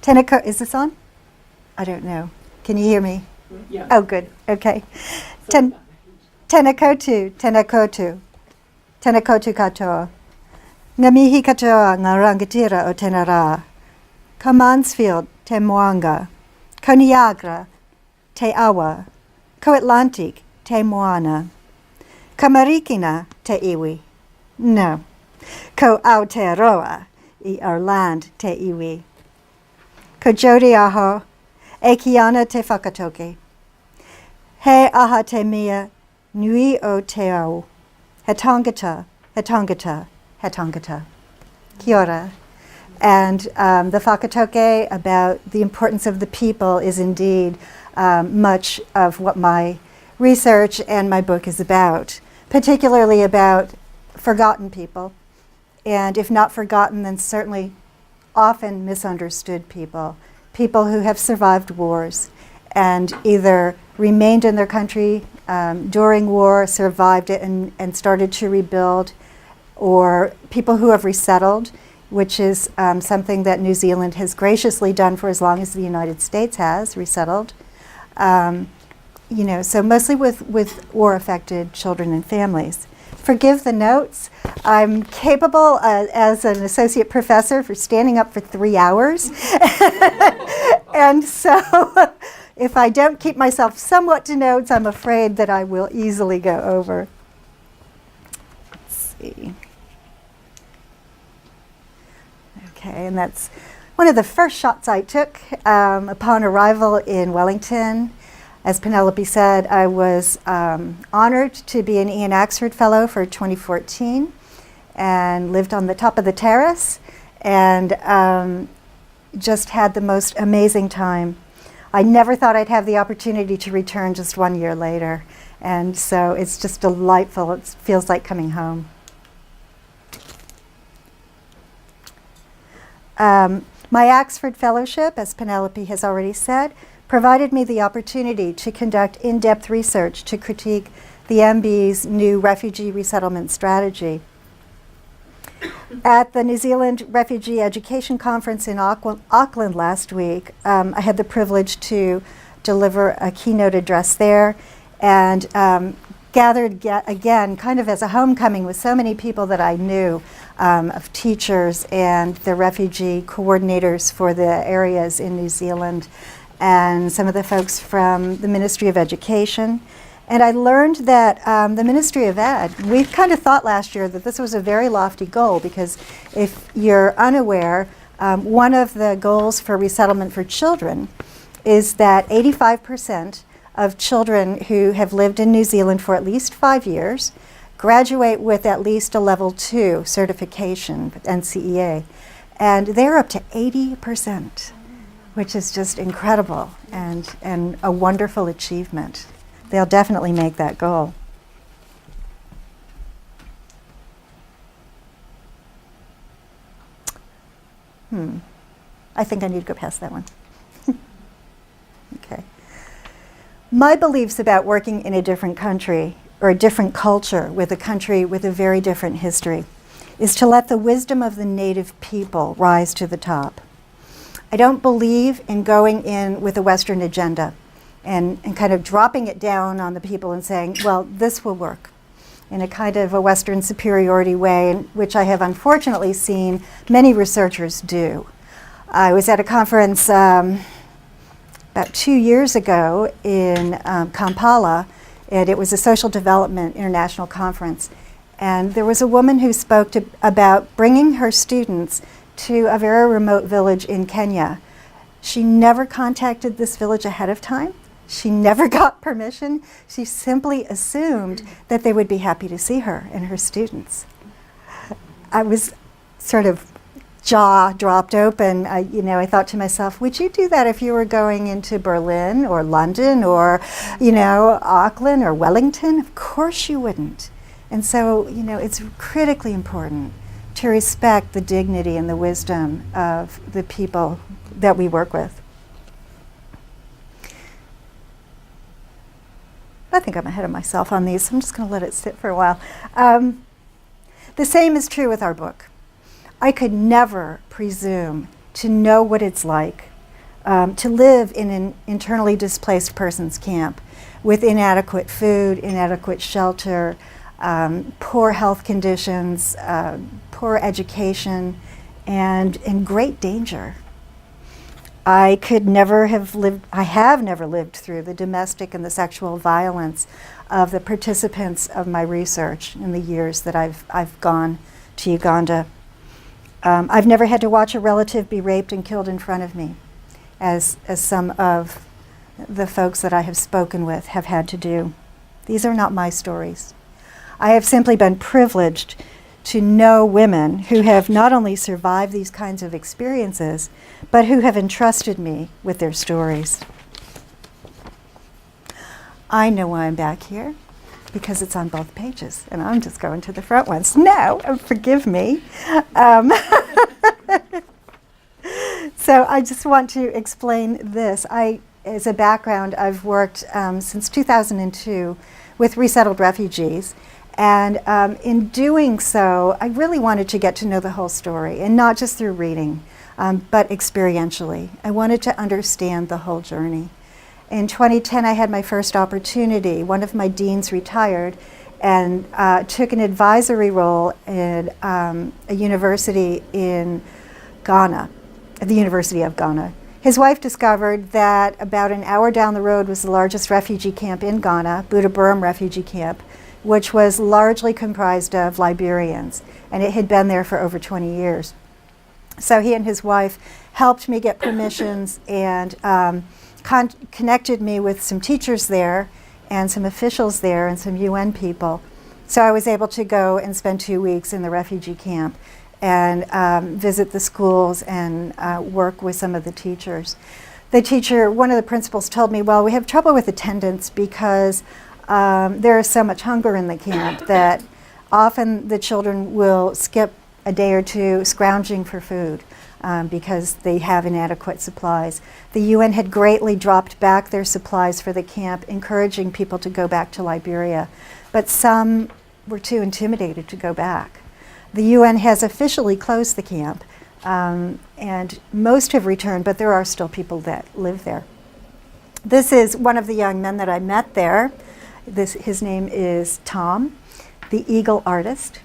Tenako, is this on? I don't know. Can you hear me? Yeah. Oh, good. Okay. Tenakotu, tenakotu. Tenakotu katoa. Ngamihi katoa ngarangatira o tenara. Ka Mansfield te Moanga. Ko Niagara te Awa. Ko Atlantic te Moana. Ka Marikina te Iwi. No. Ko Aotearoa I ar land te Iwi. Ko Jody aho, e kiana te whakatoke. He aha te mea, nui o te au. He tangata, he tangata, he tangata. Kia ora. And the whakatoke about the importance of the people is indeed much of what my research and my book is about, particularly about forgotten people, and if not forgotten, then certainly often misunderstood people, people who have survived wars and either remained in their country during war, survived it and started to rebuild, or people who have resettled, which is something that New Zealand has graciously done for as long as the United States has resettled. So mostly with war-affected children and families. Forgive the notes. I'm capable as an associate professor for standing up for 3 hours. And so if I don't keep myself somewhat to notes, I'm afraid that I will easily go over. Let's see. Okay, and that's one of the first shots I took upon arrival in Wellington. As Penelope said, I was honored to be an Ian Axford Fellow for 2014 and lived on the top of the terrace and just had the most amazing time. I never thought I'd have the opportunity to return just 1 year later. And so it's just delightful. It feels like coming home. My Axford Fellowship, as Penelope has already said, provided me the opportunity to conduct in-depth research to critique the MB's new refugee resettlement strategy. At the New Zealand Refugee Education Conference in Auckland last week, I had the privilege to deliver a keynote address there and gathered again kind of as a homecoming with so many people that I knew, of teachers and the refugee coordinators for the areas in New Zealand, and some of the folks from the Ministry of Education. And I learned that the Ministry of Ed, we kind of thought last year that this was a very lofty goal, because if you're unaware, one of the goals for resettlement for children is that 85% of children who have lived in New Zealand for at least 5 years graduate with at least a level 2 certification with NCEA. And they're up to 80%. Which is just incredible and a wonderful achievement. They'll definitely make that goal. I think I need to go past that one. Okay. My beliefs about working in a different country or a different culture with a country with a very different history is to let the wisdom of the native people rise to the top. I don't believe in going in with a Western agenda and kind of dropping it down on the people and saying, well, this will work, in a kind of a Western superiority way, which I have unfortunately seen many researchers do. I was at a conference about 2 years ago in Kampala, and it was a social development international conference. And there was a woman who spoke about bringing her students to a very remote village in Kenya. She never contacted this village ahead of time. She never got permission. She simply assumed that they would be happy to see her and her students. I was sort of jaw dropped open. I thought to myself, would you do that if you were going into Berlin or London or, Auckland or Wellington? Of course you wouldn't. And so, it's critically important to respect the dignity and the wisdom of the people that we work with. I think I'm ahead of myself on these, so I'm just going to let it sit for a while. The same is true with our book. I could never presume to know what it's like to live in an internally displaced persons camp with inadequate food, inadequate shelter, poor health conditions, poor education, and in great danger. I have never lived through the domestic and the sexual violence of the participants of my research in the years that I've gone to Uganda. I've never had to watch a relative be raped and killed in front of me, as some of the folks that I have spoken with have had to do. These are not my stories. I have simply been privileged to know women who have not only survived these kinds of experiences, but who have entrusted me with their stories. I know why I'm back here, because it's on both pages, and I'm just going to the front ones. No, forgive me. So I just want to explain this. As a background, I've worked since 2002 with resettled refugees. And in doing so, I really wanted to get to know the whole story, and not just through reading, but experientially. I wanted to understand the whole journey. In 2010, I had my first opportunity. One of my deans retired and took an advisory role in a university in Ghana, at the University of Ghana. His wife discovered that about an hour down the road was the largest refugee camp in Ghana, Budaburam Refugee Camp, which was largely comprised of Liberians, and it had been there for over 20 years. So he and his wife helped me get permissions and connected me with some teachers there and some officials there and some UN people. So I was able to go and spend 2 weeks in the refugee camp and visit the schools and work with some of the teachers. One of the principals told me, well, we have trouble with attendance because there is so much hunger in the camp that often the children will skip a day or two scrounging for food because they have inadequate supplies. The UN had greatly dropped back their supplies for the camp, encouraging people to go back to Liberia, but some were too intimidated to go back. The UN has officially closed the camp, and most have returned, but there are still people that live there. This is one of the young men that I met there. His name is Tom, the Eagle artist,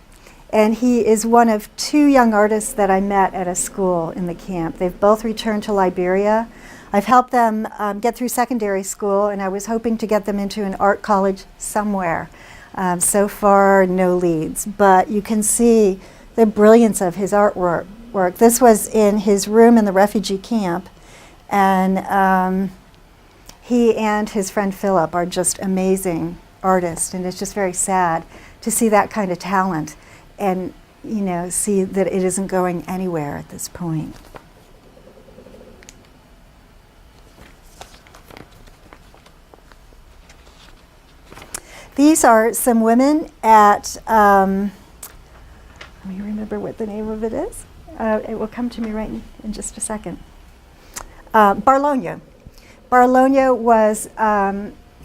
and he is one of 2 young artists that I met at a school in the camp. They've both returned to Liberia. I've helped them get through secondary school, and I was hoping to get them into an art college somewhere. So far, no leads, but you can see the brilliance of his artwork. This was in his room in the refugee camp, and he and his friend Philip are just amazing artists, and it's just very sad to see that kind of talent and, see that it isn't going anywhere at this point. These are some women at, let me remember what the name of it is. It will come to me right in just a second. Barlonya. Barlonya was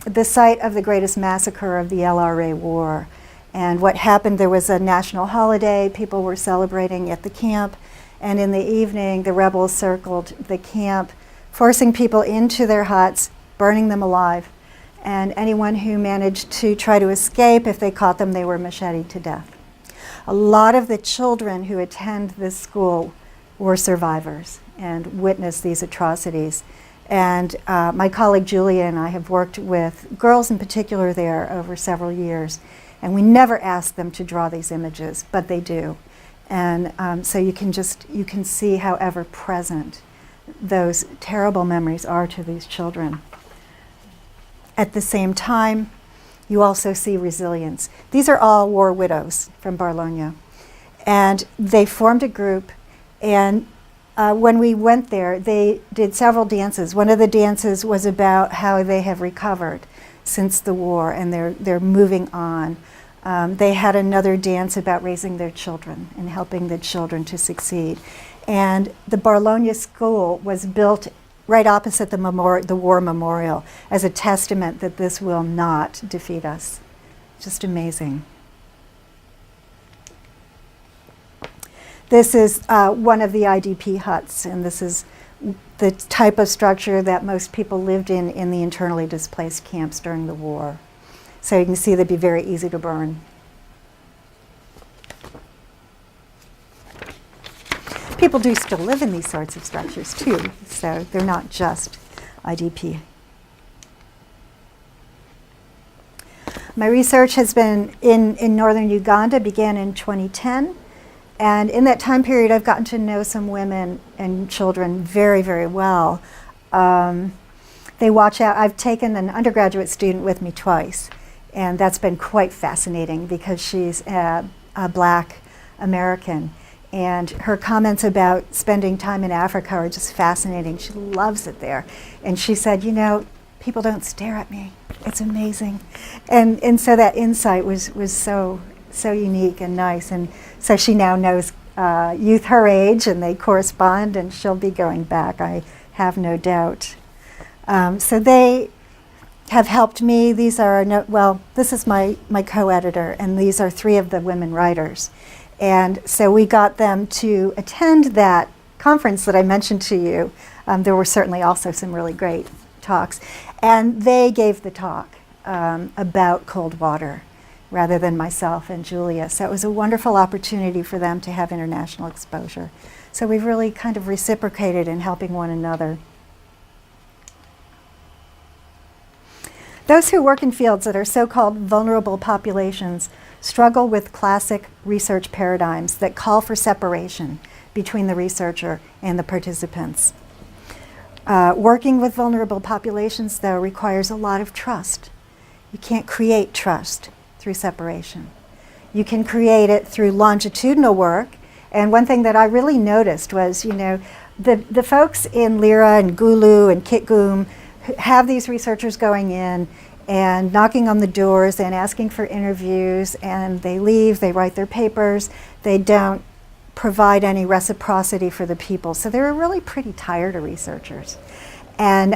the site of the greatest massacre of the LRA war. And what happened, there was a national holiday, people were celebrating at the camp, and in the evening the rebels circled the camp, forcing people into their huts, burning them alive. And anyone who managed to try to escape, if they caught them, they were macheted to death. A lot of the children who attend this school were survivors and witnessed these atrocities. And my colleague Julia and I have worked with girls in particular there over several years. And we never ask them to draw these images, but they do. And so you can see how ever present those terrible memories are to these children. At the same time, you also see resilience. These are all war widows from Barlonya. And they formed a group, and when we went there, they did several dances. One of the dances was about how they have recovered since the war, and they're moving on. They had another dance about raising their children and helping the children to succeed. And the Barlonya School was built right opposite the war memorial as a testament that this will not defeat us. Just amazing. This is one of the IDP huts, and this is the type of structure that most people lived in the internally displaced camps during the war. So you can see they'd be very easy to burn. People do still live in these sorts of structures too, so they're not just IDP. My research has been in northern Uganda, began in 2010. And in that time period, I've gotten to know some women and children very, very well. They watch out. I've taken an undergraduate student with me twice, and that's been quite fascinating because she's a Black American. And her comments about spending time in Africa are just fascinating. She loves it there. And she said, you know, people don't stare at me. It's amazing. And so that insight was so unique and nice. And so she now knows youth her age, and they correspond, and she'll be going back, I have no doubt. So they have helped me. These are, this is my co-editor, and these are 3 of the women writers. And so we got them to attend that conference that I mentioned to you. There were certainly also some really great talks. And they gave the talk about cold water rather than myself and Julia. So it was a wonderful opportunity for them to have international exposure. So we've really kind of reciprocated in helping one another. Those who work in fields that are so-called vulnerable populations struggle with classic research paradigms that call for separation between the researcher and the participants. Working with vulnerable populations, though, requires a lot of trust. You can't create trust through separation. You can create it through longitudinal work. And one thing that I really noticed was, you know, the folks in Lira and Gulu and Kitgum have these researchers going in and knocking on the doors and asking for interviews, and they leave, they write their papers, they don't provide any reciprocity for the people. So they were really pretty tired of researchers. And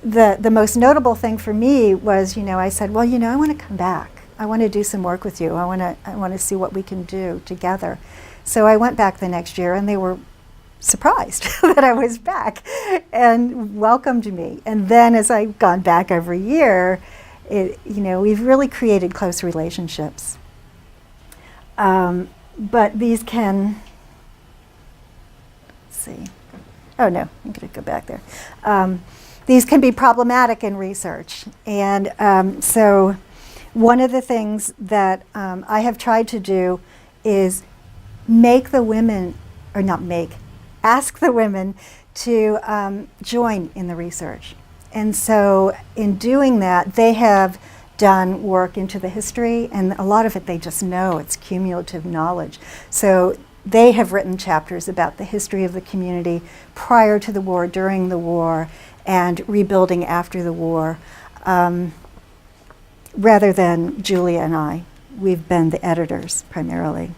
the most notable thing for me was, you know, I said, well, you know, I want to come back. I want to do some work with you. I want to see what we can do together. So I went back the next year, and they were surprised that I was back and welcomed me. And then as I've gone back every year, you know, we've really created close relationships. But these can, let's see. Oh no, I'm going to go back there. These can be problematic in research. And so one of the things that I have tried to do is make the women, or not make, ask the women to join in the research. And so in doing that, they have done work into the history, and a lot of it they just know, it's cumulative knowledge. So they have written chapters about the history of the community prior to the war, during the war, and rebuilding after the war, rather than Julia and I. We've been the editors primarily.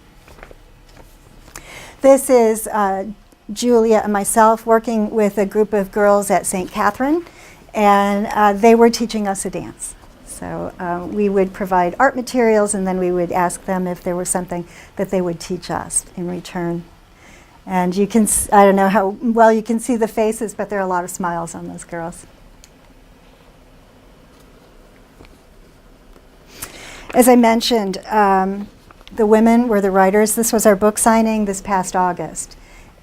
This is Julia and myself working with a group of girls at St. Catherine, and they were teaching us a dance. So we would provide art materials, and then we would ask them if there was something that they would teach us in return. And you can, I don't know how well you can see the faces, but there are a lot of smiles on those girls. As I mentioned, the women were the writers. This was our book signing this past August.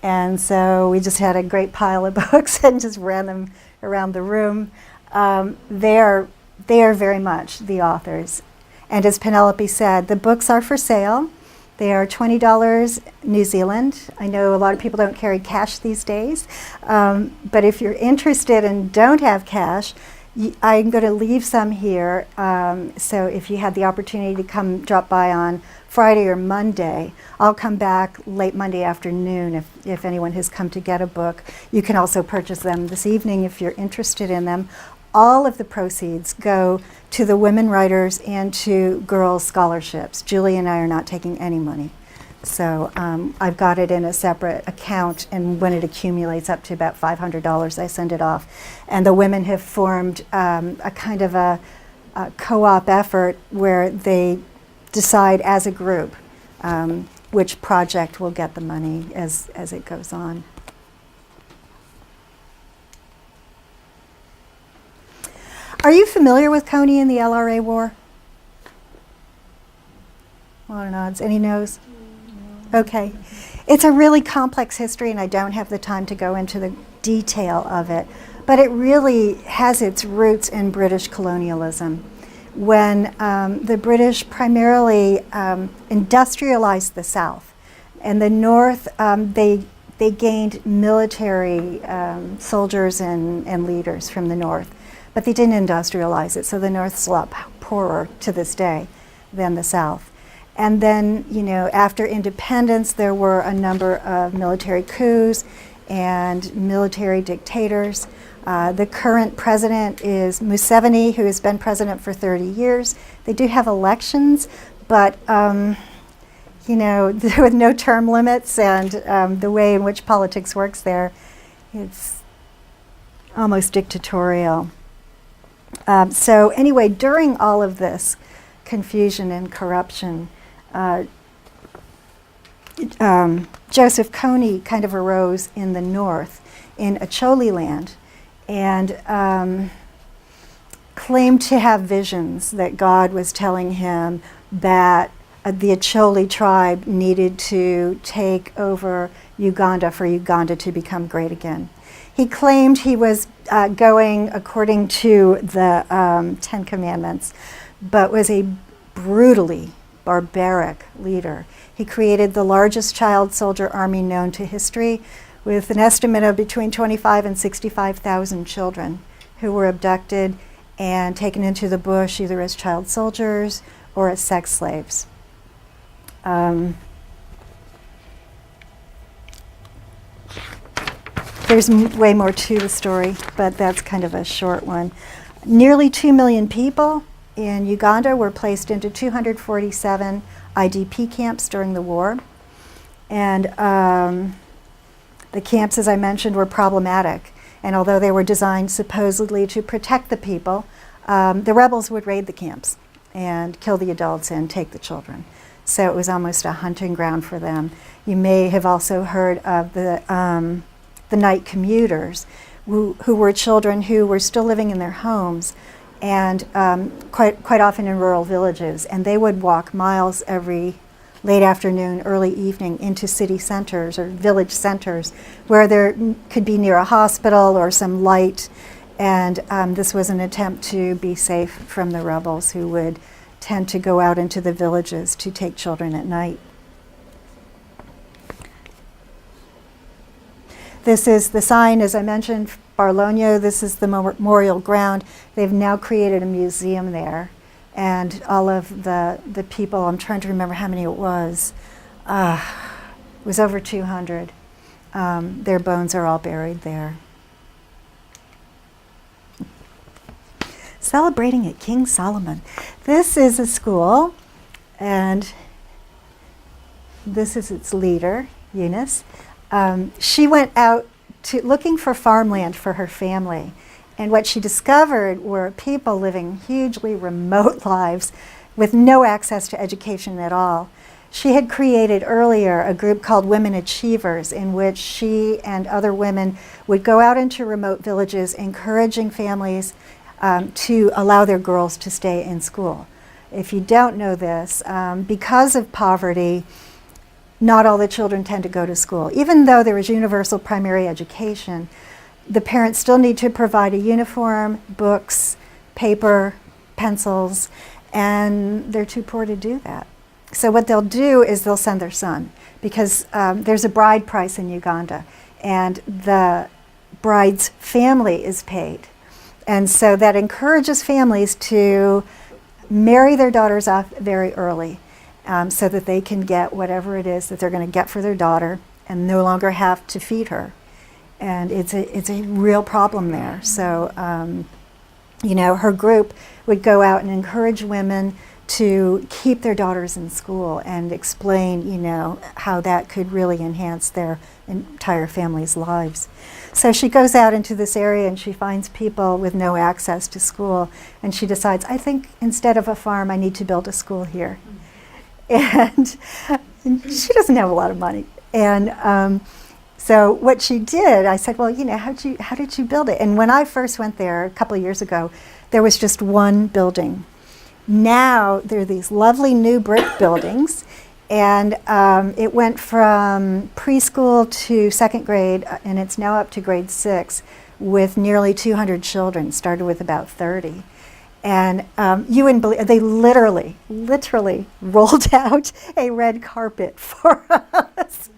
And so we just had a great pile of books and just ran them around the room. They are very much the authors. And as Penelope said, the books are for sale. They are $20 New Zealand. I know a lot of people don't carry cash these days. But if you're interested and don't have cash, I'm going to leave some here. So if you had the opportunity to come drop by on Friday or Monday, I'll come back late Monday afternoon if anyone has come to get a book. You can also purchase them this evening if you're interested in them. All of the proceeds go to the women writers and to girls' scholarships. Julie and I are not taking any money. So I've got it in a separate account, and when it accumulates up to about $500, I send it off. And the women have formed a kind of a co-op effort where they decide as a group which project will get the money as it goes on. Are you familiar with Kony and the LRA war? A lot of nods. Any no's? Okay. It's a really complex history, and I don't have the time to go into the detail of it, but it really has its roots in British colonialism. When the British primarily industrialized the South, and the North, they gained military soldiers and leaders from the North, but they didn't industrialize it, so the North's a lot poorer to this day than the South. And then, you know, after independence, there were a number of military coups and military dictators. The current president is Museveni, who has been president for 30 years. They do have elections, but you know, with no term limits and the way in which politics works there, it's almost dictatorial. So anyway, during all of this confusion and corruption, Joseph Kony kind of arose in the north, in Acholi land, and claimed to have visions that God was telling him that the Acholi tribe needed to take over Uganda for Uganda to become great again. He claimed he was going according to the Ten Commandments, but was a brutally barbaric leader. He created the largest child soldier army known to history, with an estimate of between 25 and 65,000 children who were abducted and taken into the bush either as child soldiers or as sex slaves. There's way more to the story, but that's kind of a short one. Nearly 2 million people in Uganda were placed into 247 IDP camps during the war. And the camps, as I mentioned, were problematic. And although they were designed supposedly to protect the people, the rebels would raid the camps and kill the adults and take the children. So it was almost a hunting ground for them. You may have also heard of the night commuters, who were children who were still living in their homes and quite often in rural villages. And they would walk miles every late afternoon, early evening into city centers or village centers where there could be near a hospital or some light. And this was an attempt to be safe from the rebels who would tend to go out into the villages to take children at night. This is the sign, as I mentioned, Barlogno. This is the memorial ground. They've now created a museum there. And all of the people, I'm trying to remember how many it was over 200. Their bones are all buried there. Celebrating at King Solomon. This is a school, and this is its leader, Eunice. She went out looking for farmland for her family. And what she discovered were people living hugely remote lives with no access to education at all. She had created earlier a group called Women Achievers, in which she and other women would go out into remote villages, encouraging families to allow their girls to stay in school. If you don't know this, because of poverty, not all the children tend to go to school. Even though there is universal primary education, the parents still need to provide a uniform, books, paper, pencils, and they're too poor to do that. So what they'll do is they'll send their son, because there's a bride price in Uganda, and the bride's family is paid. And so that encourages families to marry their daughters off very early, so that they can get whatever it is that they're going to get for their daughter and no longer have to feed her. And it's a real problem there. So, you know, her group would go out and encourage women to keep their daughters in school and explain, you know, how that could really enhance their entire family's lives. So she goes out into this area and she finds people with no access to school, and she decides, I think instead of a farm, I need to build a school here. And she doesn't have a lot of money. And So what she did, I said, well, how did you build it? And when I first went there a couple of years ago, there was just one building. Now there are these lovely new brick buildings, and it went from preschool to second grade, and it's now up to grade 6 with nearly 200 children. Started with about 30. And you wouldn't believe, they literally rolled out a red carpet for us.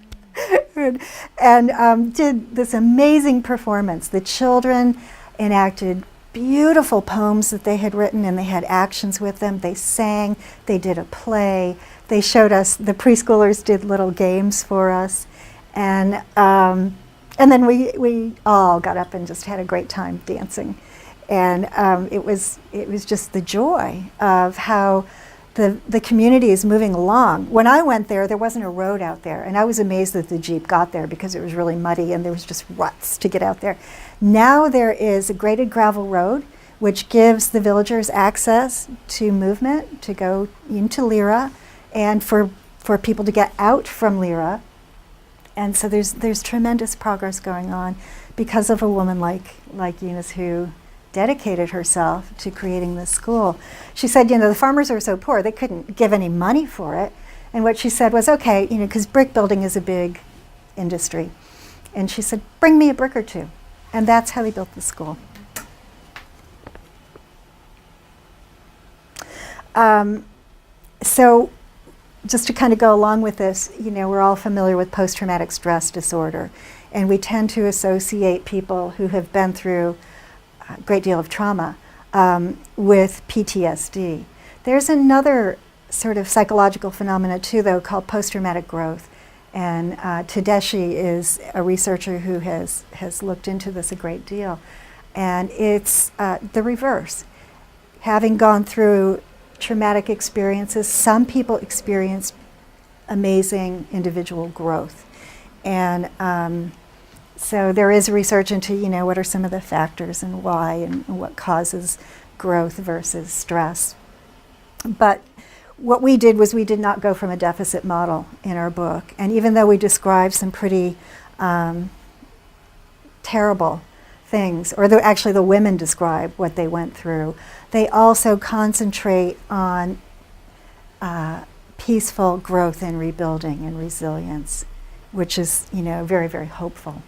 and did this amazing performance. The children enacted beautiful poems that they had written, and they had actions with them. They sang, they did a play, they showed us, the preschoolers did little games for us, and then we all got up and just had a great time dancing. And it was just the joy of how the community is moving along. When I went there, there wasn't a road out there, and I was amazed that the Jeep got there because it was really muddy and there was just ruts to get out there. Now there is a graded gravel road which gives the villagers access to movement, to go into Lira, and for people to get out from Lira. And so there's tremendous progress going on because of a woman like Eunice, who dedicated herself to creating this school. She said, the farmers are so poor, they couldn't give any money for it. And what she said was, okay, because brick building is a big industry. And she said, bring me a brick or two. And that's how we built the school. So just to kind of go along with this, we're all familiar with post-traumatic stress disorder. And we tend to associate people who have been through a great deal of trauma with PTSD. There's another sort of psychological phenomena too, though, called post-traumatic growth. And Tedeschi is a researcher who has looked into this a great deal. And it's the reverse. Having gone through traumatic experiences, some people experience amazing individual growth. And so there is research into, what are some of the factors and why and what causes growth versus stress. But what we did was we did not go from a deficit model in our book. And even though we describe some pretty terrible things, or actually the women describe what they went through, they also concentrate on peaceful growth and rebuilding and resilience, which is, very, very hopeful.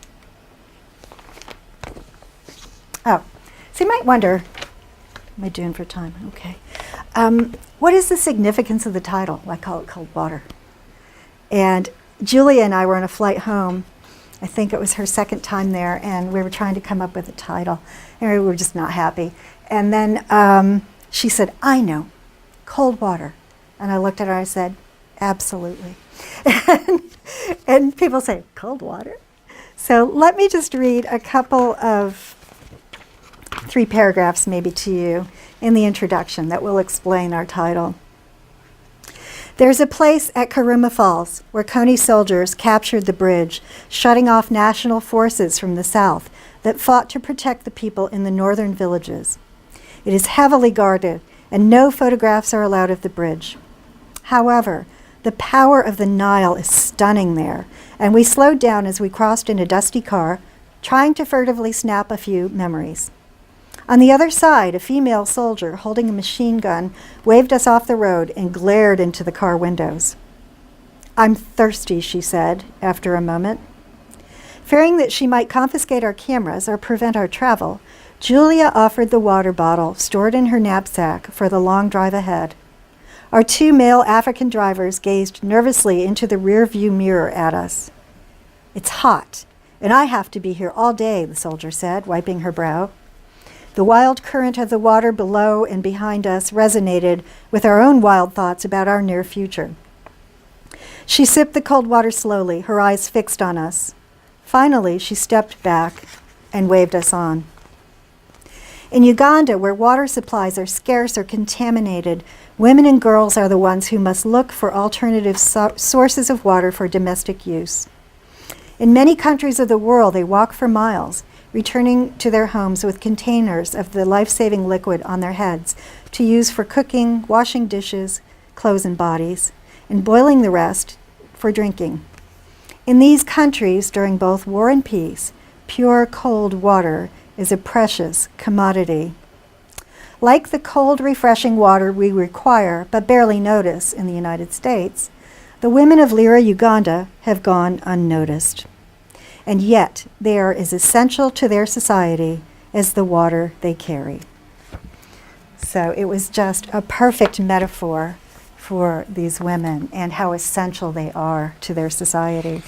Oh, so you might wonder, what am I doing for time? Okay. What is the significance of the title? I call it Cold Water. And Julia and I were on a flight home. I think it was her second time there, and we were trying to come up with a title, and we were just not happy. And then she said, I know, Cold Water. And I looked at her and I said, absolutely. And people say, cold water? So let me just read a couple of 3 paragraphs maybe to you in the introduction that will explain our title. There's a place at Karuma Falls where Kony soldiers captured the bridge, shutting off national forces from the south that fought to protect the people in the northern villages. It is heavily guarded, and no photographs are allowed of the bridge. However, the power of the Nile is stunning there, and we slowed down as we crossed in a dusty car, trying to furtively snap a few memories. On the other side, a female soldier holding a machine gun waved us off the road and glared into the car windows. I'm thirsty, she said, after a moment. Fearing that she might confiscate our cameras or prevent our travel, Julia offered the water bottle stored in her knapsack for the long drive ahead. Our 2 male African drivers gazed nervously into the rear-view mirror at us. It's hot, and I have to be here all day, the soldier said, wiping her brow. The wild current of the water below and behind us resonated with our own wild thoughts about our near future. She sipped the cold water slowly, her eyes fixed on us. Finally, she stepped back and waved us on. In Uganda, where water supplies are scarce or contaminated, women and girls are the ones who must look for alternative sources of water for domestic use. In many countries of the world, they walk for miles, returning to their homes with containers of the life-saving liquid on their heads to use for cooking, washing dishes, clothes and bodies, and boiling the rest for drinking. In these countries, during both war and peace, pure cold water is a precious commodity. Like the cold, refreshing water we require but barely notice in the United States, the women of Lira, Uganda have gone unnoticed. And yet, they are as essential to their society as the water they carry. So it was just a perfect metaphor for these women and how essential they are to their society.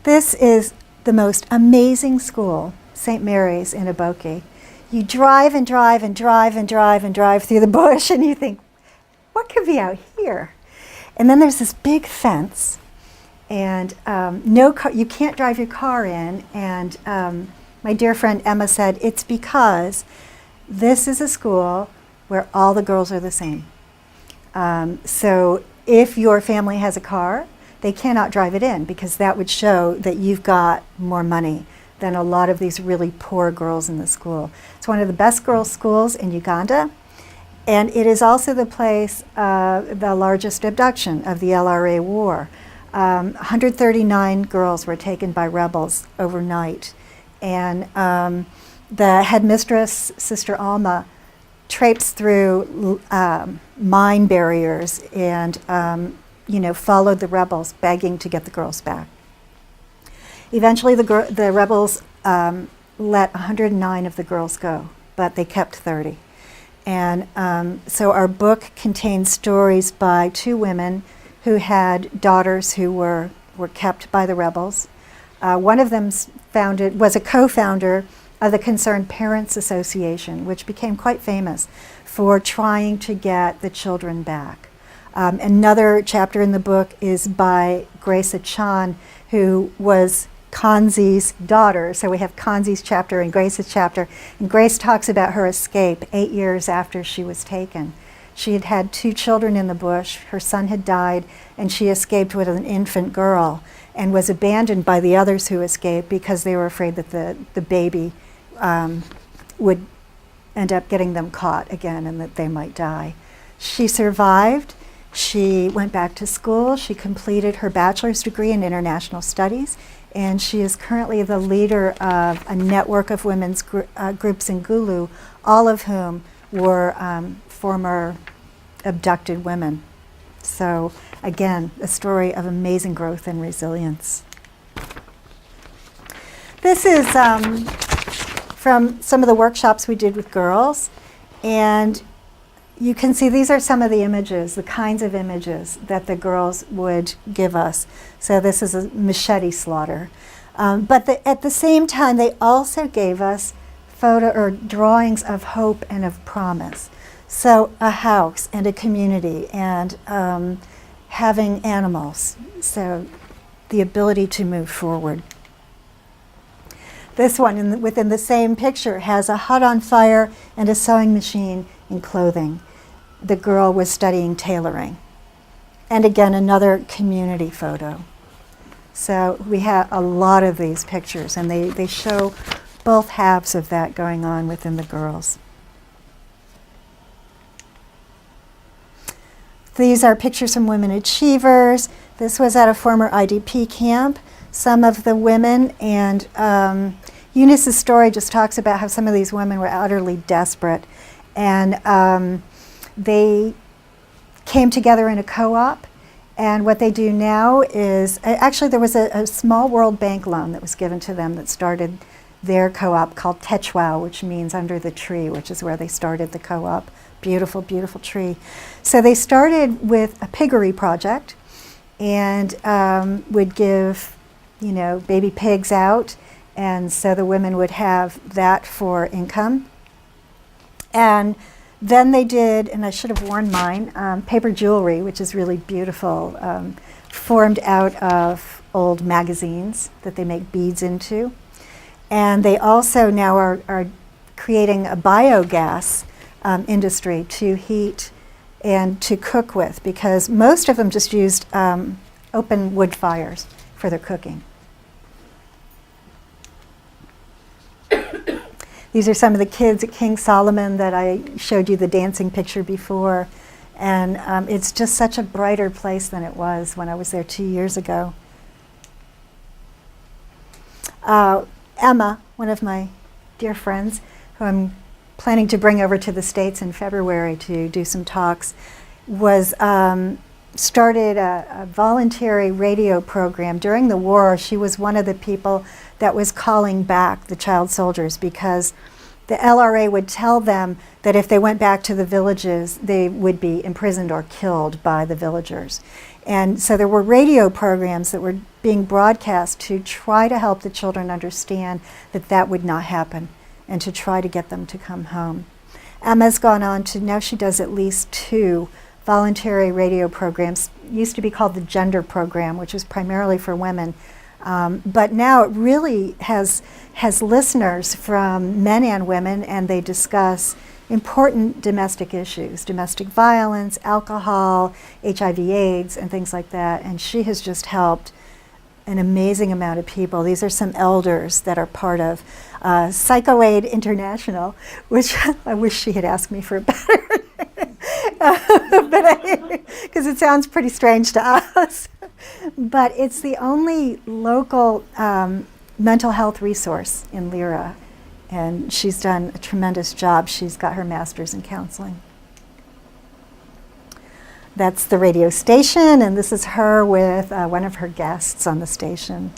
This is the most amazing school, St. Mary's in Aboki. You drive and drive and drive and drive and drive through the bush and you think, what could be out here? And then there's this big fence and no car, you can't drive your car in. And my dear friend Emma said, it's because this is a school where all the girls are the same. So if your family has a car, they cannot drive it in because that would show that you've got more money than a lot of these really poor girls in the school. It's one of the best girls' schools in Uganda, and it is also the place, the largest abduction of the LRA war. 139 girls were taken by rebels overnight, and the headmistress, Sister Alma, traipsed through mine barriers and followed the rebels, begging to get the girls back. Eventually, the rebels let 109 of the girls go, but they kept 30. And so our book contains stories by two women who had daughters who were kept by the rebels. One of them was a co-founder of the Concerned Parents Association, which became quite famous for trying to get the children back. Another chapter in the book is by Grace Achan, who was Kanzi's daughter. So we have Kanzi's chapter and Grace's chapter. And Grace talks about her escape 8 years after she was taken. She had had 2 children in the bush. Her son had died, and she escaped with an infant girl and was abandoned by the others who escaped because they were afraid that the baby would end up getting them caught again and that they might die. She survived. She went back to school. She completed her bachelor's degree in international studies, and she is currently the leader of a network of women's groups in Gulu, all of whom were former abducted women. So again, a story of amazing growth and resilience. This is from some of the workshops we did with girls, and you can see these are some of the images, the kinds of images that the girls would give us. So this is a machete slaughter. But at the same time, they also gave us photo or drawings of hope and of promise. So a house and a community and having animals. So the ability to move forward. This one within the same picture has a hut on fire and a sewing machine and clothing. The girl was studying tailoring. And again, another community photo. So we have a lot of these pictures, and they show both halves of that going on within the girls. These are pictures from Women Achievers. This was at a former IDP camp. Some of the women, and Eunice's story just talks about how some of these women were utterly desperate. And they came together in a co-op, and what they do now is, actually there was a small World Bank loan that was given to them that started their co-op called Techwao, which means under the tree, which is where they started the co-op. Beautiful, beautiful tree. So they started with a piggery project and would give, baby pigs out, and so the women would have that for income. And then they did, and I should have worn mine, paper jewelry, which is really beautiful, formed out of old magazines that they make beads into. And they also now are creating a biogas industry to heat and to cook with, because most of them just used open wood fires for their cooking. These are some of the kids at King Solomon that I showed you the dancing picture before. And it's just such a brighter place than it was when I was there 2 years ago. Emma, one of my dear friends, who I'm planning to bring over to the States in February to do some talks, was started a voluntary radio program. During the war, she was one of the people that was calling back the child soldiers, because the LRA would tell them that if they went back to the villages, they would be imprisoned or killed by the villagers. And so there were radio programs that were being broadcast to try to help the children understand that that would not happen, and to try to get them to come home. Emma's gone on to, now she does at least 2 voluntary radio programs. It used to be called the Gender Program, which was primarily for women. But now it really has listeners from men and women, and they discuss important domestic issues, domestic violence, alcohol, HIV/AIDS, and things like that. And she has just helped an amazing amount of people. These are some elders that are part of PsychoAid International, which I wish she had asked me for a better because it sounds pretty strange to us. But it's the only local mental health resource in Lira, and she's done a tremendous job. She's got her master's in counseling. That's the radio station, and this is her with one of her guests on the station.